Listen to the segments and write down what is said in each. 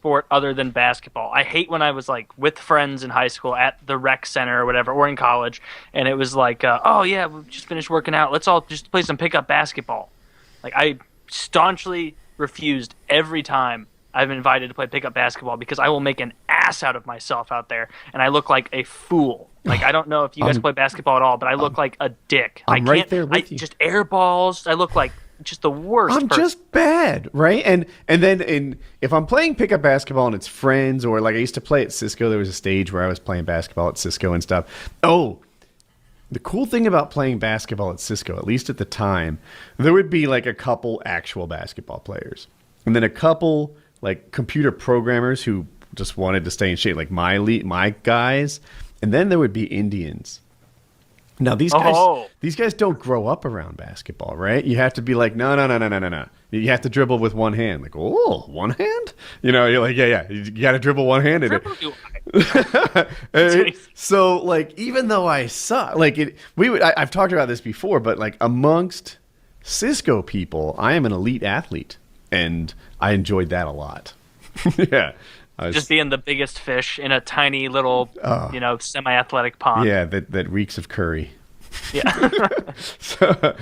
sport other than basketball. I hate when I was like with friends in high school at the rec center or whatever, or in college, and it was like, oh yeah, we just finished working out. Let's all just play some pickup basketball. Like I staunchly refused every time I've been invited to play pickup basketball because I will make an ass out of myself out there, and I look like a fool. Like I don't know if you guys play basketball at all, but I look like a dick. I'm right there with you. Just air balls. I look like just the worst. I'm just bad, right? And then if I'm playing pickup basketball and it's friends, or like I used to play at Cisco, there was a stage where I was playing basketball at Cisco and stuff. Oh, the cool thing about playing basketball at Cisco, at least at the time, there would be like a couple actual basketball players, and then a couple like computer programmers who just wanted to stay in shape, like my guys, and then there would be Indians. Now these guys don't grow up around basketball, right? You have to be like, no. You have to dribble with one hand. Like, oh, one hand? You know, you're like, yeah. You got to dribble one-handed. So, like, even though I suck, like, I've talked about this before, but like amongst Cisco people, I am an elite athlete, and I enjoyed that a lot. Yeah. Just being the biggest fish in a tiny little, semi-athletic pond. Yeah, that reeks of curry. Yeah. So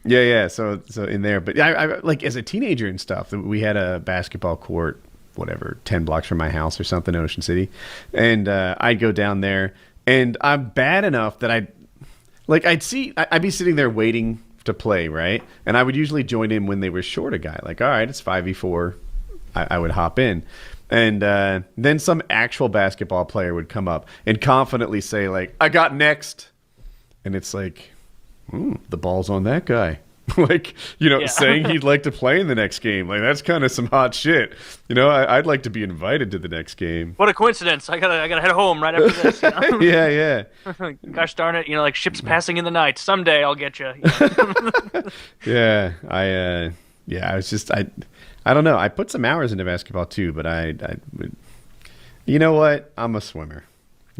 in there. But I like as a teenager and stuff, we had a basketball court, whatever, 10 blocks from my house or something in Ocean City. And I'd go down there, and I'm bad enough that I'd be sitting there waiting to play, right? And I would usually join in when they were short a guy. Like, all right, it's 5v4. I would hop in. And then some actual basketball player would come up and confidently say, like, I got next. And it's like, the ball's on that guy. Like, saying he'd like to play in the next game. Like, that's kind of some hot shit. I'd like to be invited to the next game. What a coincidence. I gotta head home right after this. Yeah. Gosh darn it. Like ships passing in the night. Someday I'll get you. Yeah. I was just, I don't know. I put some hours into basketball too, but you know what? I'm a swimmer.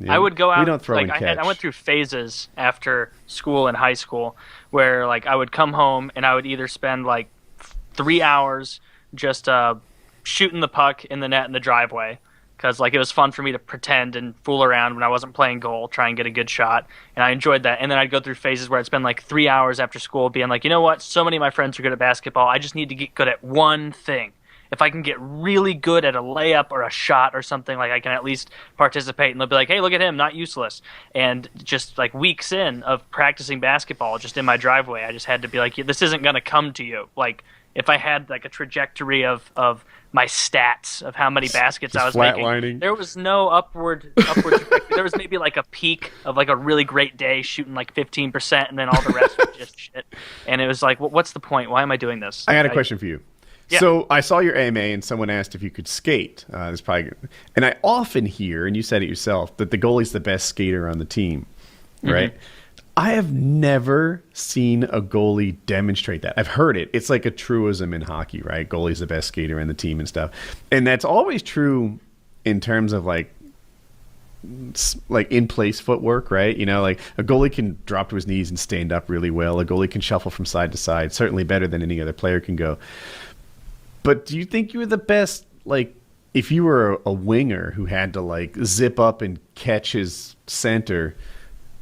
I would go out. We don't throw and catch. I went through phases after school and high school where like I would come home and I would either spend like 3 hours just shooting the puck in the net in the driveway because like it was fun for me to pretend and fool around when I wasn't playing goal, try and get a good shot, and I enjoyed that. And then I'd go through phases where I'd spend like 3 hours after school being like, you know what? So many of my friends are good at basketball. I just need to get good at one thing. If I can get really good at a layup or a shot or something, like I can at least participate, and they'll be like, hey, look at him, not useless. And just like weeks in of practicing basketball just in my driveway, I just had to be like, this isn't going to come to you. Like if I had like a trajectory of my stats of how many baskets I was making, there was no upward trajectory. There was maybe like a peak of like a really great day shooting like 15%, and then all the rest was just shit. And it was like, what's the point? Why am I doing this? I got a question for you. Yeah. So I saw your AMA, and someone asked if you could skate. And I often hear, and you said it yourself, that the goalie's the best skater on the team, right? Mm-hmm. I have never seen a goalie demonstrate that. I've heard it. It's like a truism in hockey, right? Goalie's the best skater in the team and stuff. And that's always true in terms of like in-place footwork, right? Like a goalie can drop to his knees and stand up really well. A goalie can shuffle from side to side, certainly better than any other player can go. But do you think you were the best, like, if you were a winger who had to, like, zip up and catch his center,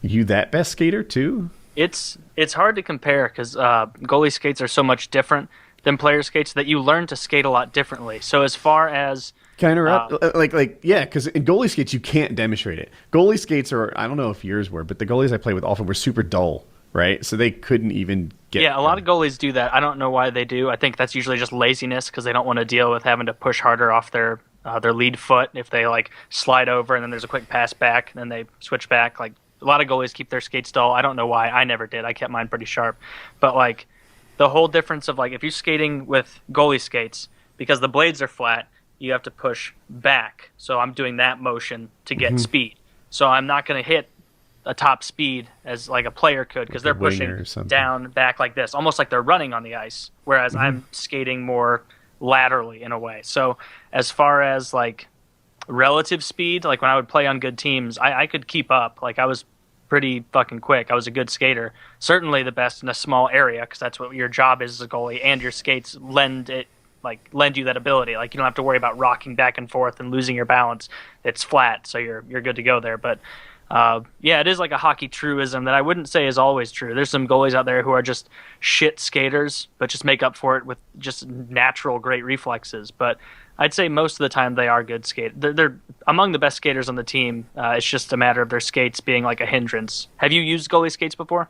you that best skater, too? It's hard to compare because goalie skates are so much different than player skates that you learn to skate a lot differently. So as far as... Can I interrupt? Yeah, because in goalie skates, you can't demonstrate it. Goalie skates are, I don't know if yours were, but the goalies I played with often were super dull, right? So they couldn't even get... Yeah, a lot of goalies do that. I don't know why they do. I think that's usually just laziness because they don't want to deal with having to push harder off their lead foot if they like slide over and then there's a quick pass back and then they switch back. Like a lot of goalies keep their skates dull. I don't know why. I never did. I kept mine pretty sharp. But like the whole difference of like if you're skating with goalie skates, because the blades are flat, you have to push back. So I'm doing that motion to get speed. So I'm not going to hit a top speed as like a player could because they're pushing down back like this, almost like they're running on the ice, whereas I'm skating more laterally in a way. So as far as like relative speed, like when I would play on good teams, I could keep up. Like I was pretty fucking quick. I was a good skater, certainly the best in a small area because that's what your job is as a goalie, and your skates lend it like lend you that ability. Like you don't have to worry about rocking back and forth and losing your balance. It's flat, so you're good to go there. But yeah, it is like a hockey truism that I wouldn't say is always true. There's some goalies out there who are just shit skaters, but just make up for it with just natural great reflexes. But I'd say most of the time they are good skaters. They're among the best skaters on the team. It's just a matter of their skates being like a hindrance. Have you used goalie skates before?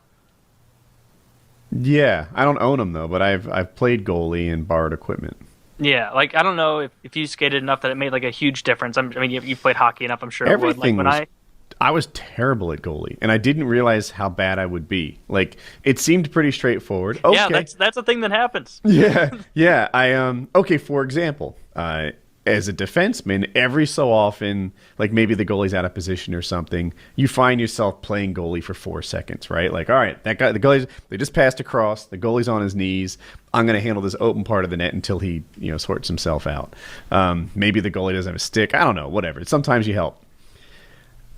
Yeah, I don't own them though, but I've played goalie and borrowed equipment. Yeah, like I don't know if you skated enough that it made like a huge difference. I mean, you've played hockey enough, I'm sure it would. Like when I was terrible at goalie, and I didn't realize how bad I would be. Like it seemed pretty straightforward. Okay. Yeah, that's a thing that happens. Yeah. Okay, for example, as a defenseman, every so often, like maybe the goalie's out of position or something, you find yourself playing goalie for 4 seconds, right? Like, all right, that guy, the goalie's, they just passed across, the goalie's on his knees. I'm going to handle this open part of the net until he, sorts himself out. Maybe the goalie doesn't have a stick. I don't know, whatever. Sometimes you help.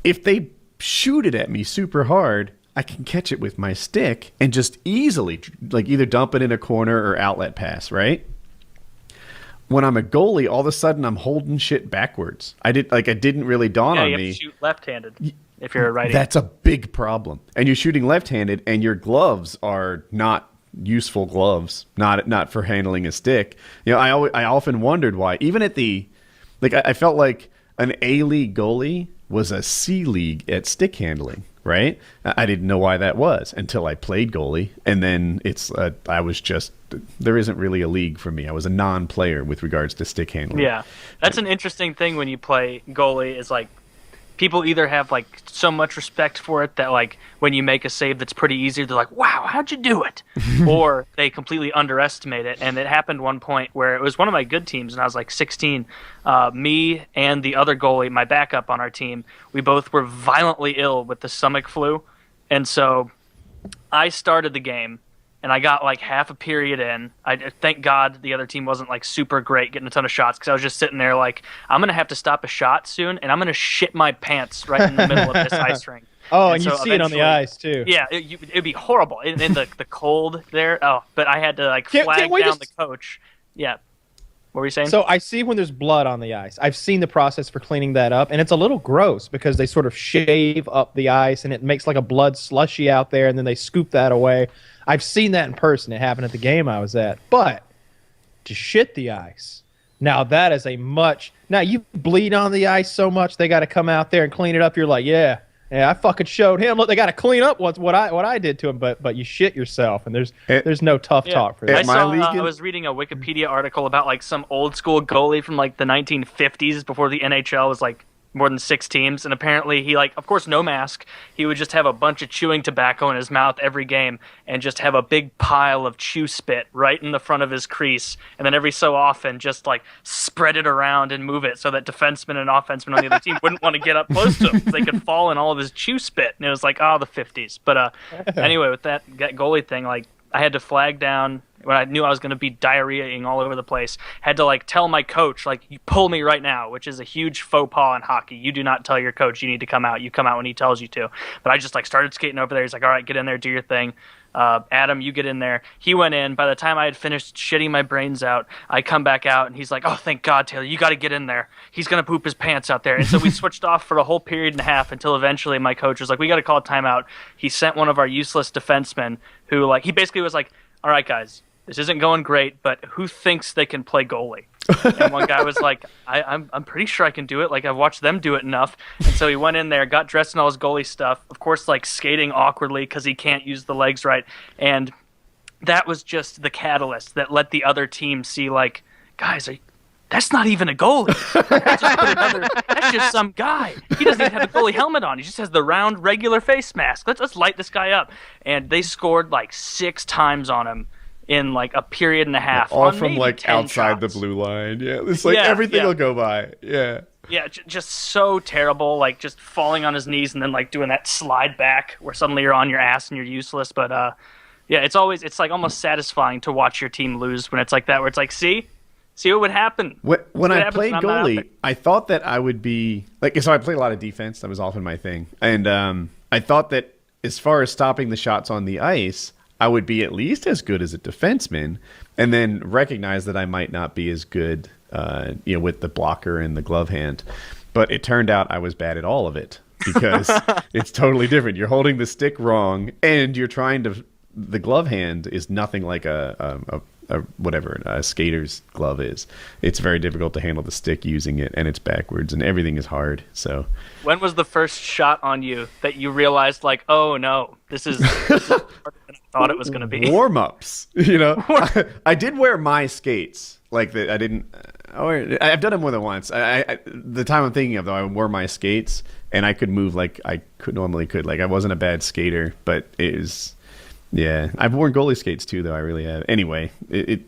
If they shoot it at me super hard, I can catch it with my stick and just easily, like, either dump it in a corner or outlet pass, right? When I'm a goalie, all of a sudden I'm holding shit backwards. It didn't really dawn on me. Yeah, you have to shoot left-handed if you're a righty. That's a big problem. And you're shooting left-handed, and your gloves are not useful gloves, not for handling a stick. I often wondered why. Even at I felt like an A-League goalie was a C-League at stick handling, right? I didn't know why that was until I played goalie, and then there isn't really a league for me. I was a non-player with regards to stick handling. Yeah, that's an interesting thing when you play goalie is like people either have like so much respect for it that like when you make a save that's pretty easy, they're like, wow, how'd you do it? Or they completely underestimate it. And it happened one point where it was one of my good teams and I was like 16. Me and the other goalie, my backup on our team, we both were violently ill with the stomach flu. And so I started the game and I got like half a period in. I thank God the other team wasn't like super great getting a ton of shots because I was just sitting there like, I'm going to have to stop a shot soon and I'm going to shit my pants right in the middle of this ice rink. Oh, and you see it on the ice too. Yeah, it'd be horrible in the cold there. Oh, but I had to like flag down the coach. Yeah. What were you saying? So I see when there's blood on the ice. I've seen the process for cleaning that up, and it's a little gross because they sort of shave up the ice and it makes like a blood slushy out there, and then they scoop that away. I've seen that in person. It happened at the game I was at. But to shit the ice, now that is now you bleed on the ice so much they got to come out there and clean it up. You're like, yeah, I fucking showed him. Look, they got to clean up what I did to him. But you shit yourself, and there's no tough talk for that. I was reading a Wikipedia article about like some old school goalie from like the 1950s before the NHL was like more than 6 teams, and apparently he of course no mask, he would just have a bunch of chewing tobacco in his mouth every game and just have a big pile of chew spit right in the front of his crease, and then every so often just like spread it around and move it so that defensemen and offensemen on the other team wouldn't want to get up close to him. They could fall in all of his chew spit, and it was like, the 50s. But anyway, with that goalie thing, like I had to flag down when I knew I was going to be diarrheaing all over the place. Had to like tell my coach, like, you pull me right now, which is a huge faux pas in hockey. You do not tell your coach you need to come out. You come out when he tells you to. But I just like started skating over there. He's like, all right, get in there, do your thing. Adam, you get in there. He went in. By the time I had finished shitting my brains out, I come back out, and he's like, oh, thank God, Taylor, you got to get in there. He's going to poop his pants out there. And so we switched off for a whole period and a half until eventually my coach was like, we got to call a timeout. He sent one of our useless defensemen who, like, he basically was like, all right, guys, this isn't going great, but who thinks they can play goalie? And one guy was like, I'm pretty sure I can do it. Like, I've watched them do it enough. And so he went in there, got dressed in all his goalie stuff, of course, like skating awkwardly because he can't use the legs right. And that was just the catalyst that let the other team see, like, guys, that's not even a goalie. That's just some guy. He doesn't even have a goalie helmet on. He just has the round, regular face mask. Let's light this guy up. And they scored like 6 times on him in like a period and a half. All from like outside the blue line. Yeah, it's like everything will go by. Yeah. Yeah, just so terrible. Like just falling on his knees and then like doing that slide back where suddenly you're on your ass and you're useless. But yeah, it's like almost satisfying to watch your team lose when it's like that. Where it's like, see what would happen. When I played goalie, I thought that I would be like. So I played a lot of defense. That was often my thing, and I thought that as far as stopping the shots on the ice, I would be at least as good as a defenseman, and then recognize that I might not be as good, with the blocker and the glove hand. But it turned out I was bad at all of it because it's totally different. You're holding the stick wrong, and you're trying to. The glove hand is nothing like whatever a skater's glove is. It's very difficult to handle the stick using it, and it's backwards, and everything is hard. So, when was the first shot on you that you realized, like, oh no, this is harder than I thought it was going to be? Warm-ups, I did wear my skates. Like that, I didn't. I've done it more than once. The time I'm thinking of though, I wore my skates, and I could move like I normally could. Like I wasn't a bad skater, but it was. Yeah, I've worn goalie skates too, though. I really have. Anyway,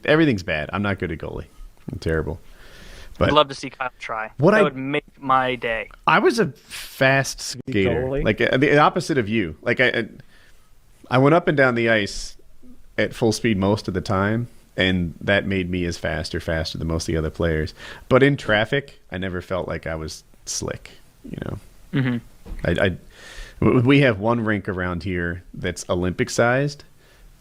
everything's bad. I'm not good at goalie. I'm terrible. But I'd love to see Kyle try. That would make my day. I was a fast skater, Goalie? like the opposite of you. Like I went up and down the ice at full speed most of the time, and that made me as fast or faster than most of the other players. But in traffic, I never felt like I was slick. We have one rink around here that's Olympic sized,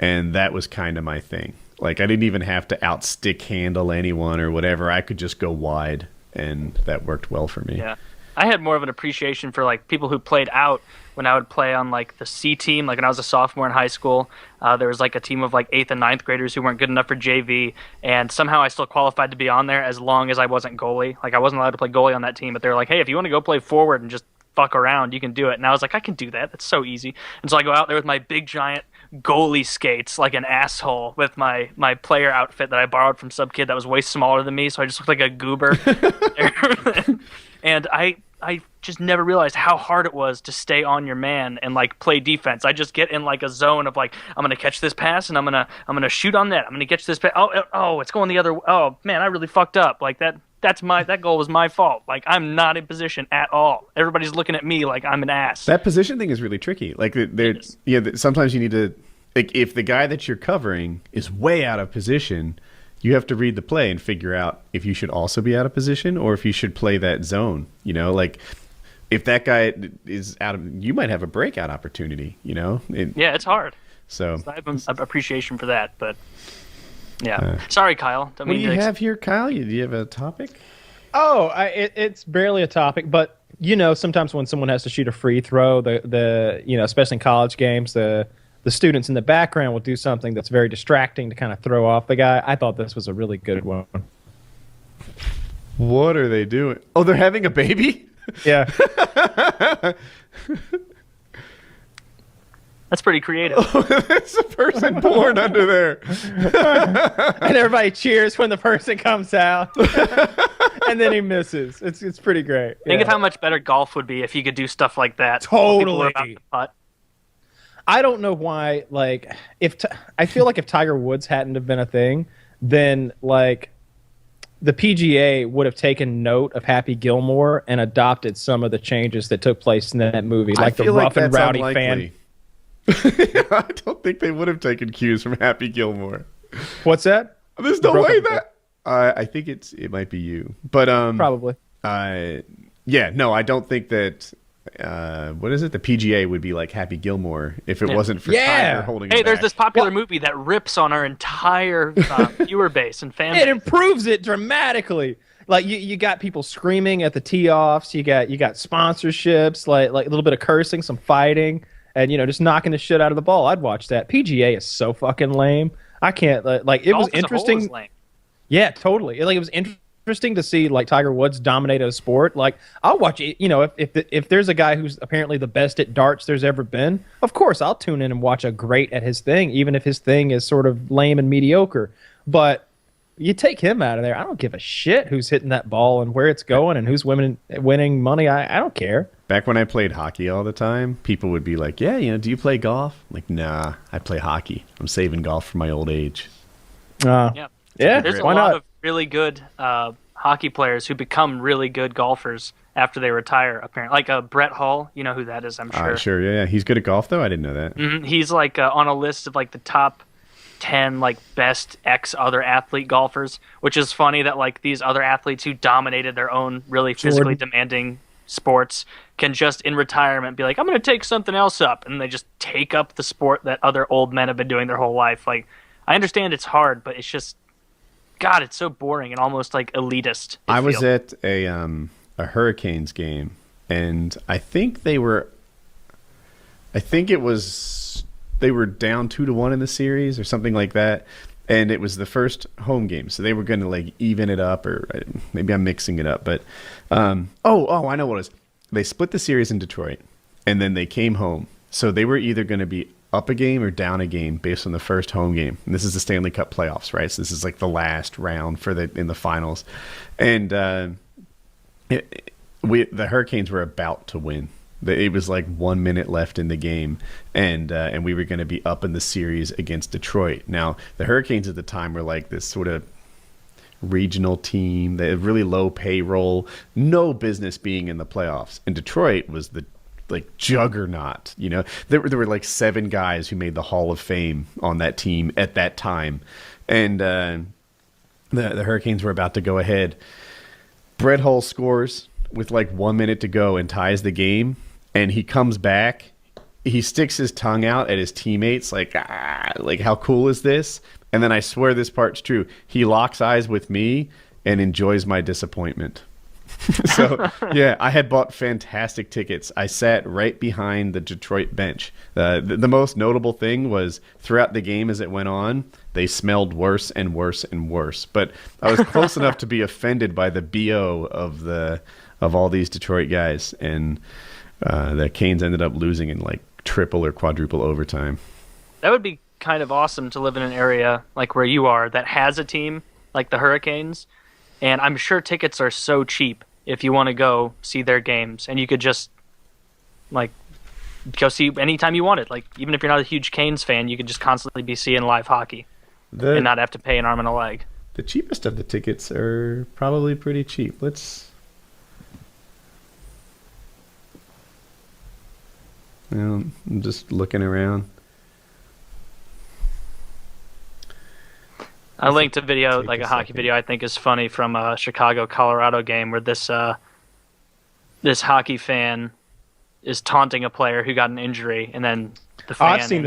and that was kind of my thing. Like I didn't even have to out stick handle anyone or whatever. I could just go wide, and that worked well for me. Yeah, I had more of an appreciation for like people who played out when I would play on like the C team. Like when I was a sophomore in high school, there was like a team of like 8th and 9th graders who weren't good enough for JV, and somehow I still qualified to be on there as long as I wasn't goalie. Like I wasn't allowed to play goalie on that team, but they were like, hey, if you want to go play forward and just fuck around, you can do it. And I was like, I can do that. That's so easy. And so I go out there with my big giant goalie skates like an asshole with my player outfit that I borrowed from some kid that was way smaller than me, so I just looked like a goober. And I just never realized how hard it was to stay on your man and like play defense. I just get in like a zone of like, I'm gonna catch this pass and I'm gonna shoot on that. I'm gonna catch this pass. Oh, it's going the other. Oh man, I really fucked up. Like that goal was my fault. Like I'm not in position at all. Everybody's looking at me like I'm an ass. That position thing is really tricky. Like sometimes you need to, like if the guy that you're covering is way out of position, you have to read the play and figure out if you should also be out of position or if you should play that zone. Like if that guy is out of, you might have a breakout opportunity. Yeah, it's hard. So I have an appreciation for that, but. Yeah. Sorry, Kyle. What do you have here, Kyle? Do you have a topic? Oh, it's barely a topic, but sometimes when someone has to shoot a free throw, the especially in college games, the students in the background will do something that's very distracting to kind of throw off the guy. I thought this was a really good one. What are they doing? Oh, they're having a baby? Yeah. That's pretty creative. Oh, there's a person born under there. And everybody cheers when the person comes out. And then he misses. It's pretty great. Think of how much better golf would be if you could do stuff like that. Totally. People are about to putt. I don't know why, like, I feel like if Tiger Woods hadn't have been a thing, then, like, the PGA would have taken note of Happy Gilmore and adopted some of the changes that took place in that movie. Like the rough and rowdy fan. I don't think they would have taken cues from Happy Gilmore. What's that? There's no way that. I think it might be you, but probably. No, I don't think that. What is it? The PGA would be like Happy Gilmore if it wasn't for Tiger holding. Hey, it there's back. this popular movie that rips on our entire viewer base and fan base. It improves it dramatically. Like you got people screaming at the tee-offs. You got sponsorships, like a little bit of cursing, some fighting. And, just knocking the shit out of the ball. I'd watch that. PGA is so fucking lame. I can't, like, it was interesting. Lame. Yeah, totally. It was interesting to see, like, Tiger Woods dominate a sport. Like, I'll watch it, if there's a guy who's apparently the best at darts there's ever been, of course, I'll tune in and watch a great at his thing, even if his thing is sort of lame and mediocre. But you take him out of there, I don't give a shit who's hitting that ball and where it's going and who's winning money. I don't care. Back when I played hockey all the time, people would be like, yeah, do you play golf? I'm like, nah, I play hockey. I'm saving golf for my old age. Yeah. There's a why lot not? of really good hockey players who become really good golfers after they retire, apparently. Like Brett Hull, you know who that is, I'm sure. Sure, yeah. He's good at golf, though? I didn't know that. Mm-hmm. He's like on a list of like the top 10 like best other athlete golfers, which is funny that like these other athletes who dominated their own really physically demanding sports can just in retirement be like, I'm going to take something else up, and they just take up the sport that other old men have been doing their whole life. Like, I understand it's hard, but it's just, God, it's so boring and almost like elitist. I was at a Hurricanes game, and I think they were down 2-1 in the series or something like that. And it was the first home game, so they were going to like even it up, or maybe I'm mixing it up. But I know what it was. They split the series in Detroit, and then they came home. So they were either going to be up a game or down a game based on the first home game. And this is the Stanley Cup playoffs, right? So this is like the last round in the finals, and the Hurricanes were about to win. It was like 1 minute left in the game, and we were going to be up in the series against Detroit. Now, the Hurricanes at the time were like this sort of regional team. They had really low payroll, no business being in the playoffs. And Detroit was the like juggernaut. You know, there were like 7 guys who made the Hall of Fame on that team at that time, and the Hurricanes were about to go ahead. Brett Hull scores with like 1 minute to go and ties the game. And he comes back, he sticks his tongue out at his teammates, like how cool is this? And then I swear this part's true. He locks eyes with me and enjoys my disappointment. So, yeah, I had bought fantastic tickets. I sat right behind the Detroit bench. The most notable thing was throughout the game as it went on, they smelled worse and worse and worse. But I was close enough to be offended by the BO of all these Detroit guys, and the Canes ended up losing in like triple or quadruple overtime. That would be kind of awesome to live in an area like where you are that has a team like the Hurricanes, and I'm sure tickets are so cheap if you want to go see their games, and you could just like go see anytime you wanted. Like, even if you're not a huge Canes fan, you could just constantly be seeing live hockey and not have to pay an arm and a leg. The cheapest of the tickets are probably pretty cheap. I'm just looking around. I linked a video, like a hockey video I think is funny, from a Chicago-Colorado game where this hockey fan is taunting a player who got an injury, and then the fan... I've seen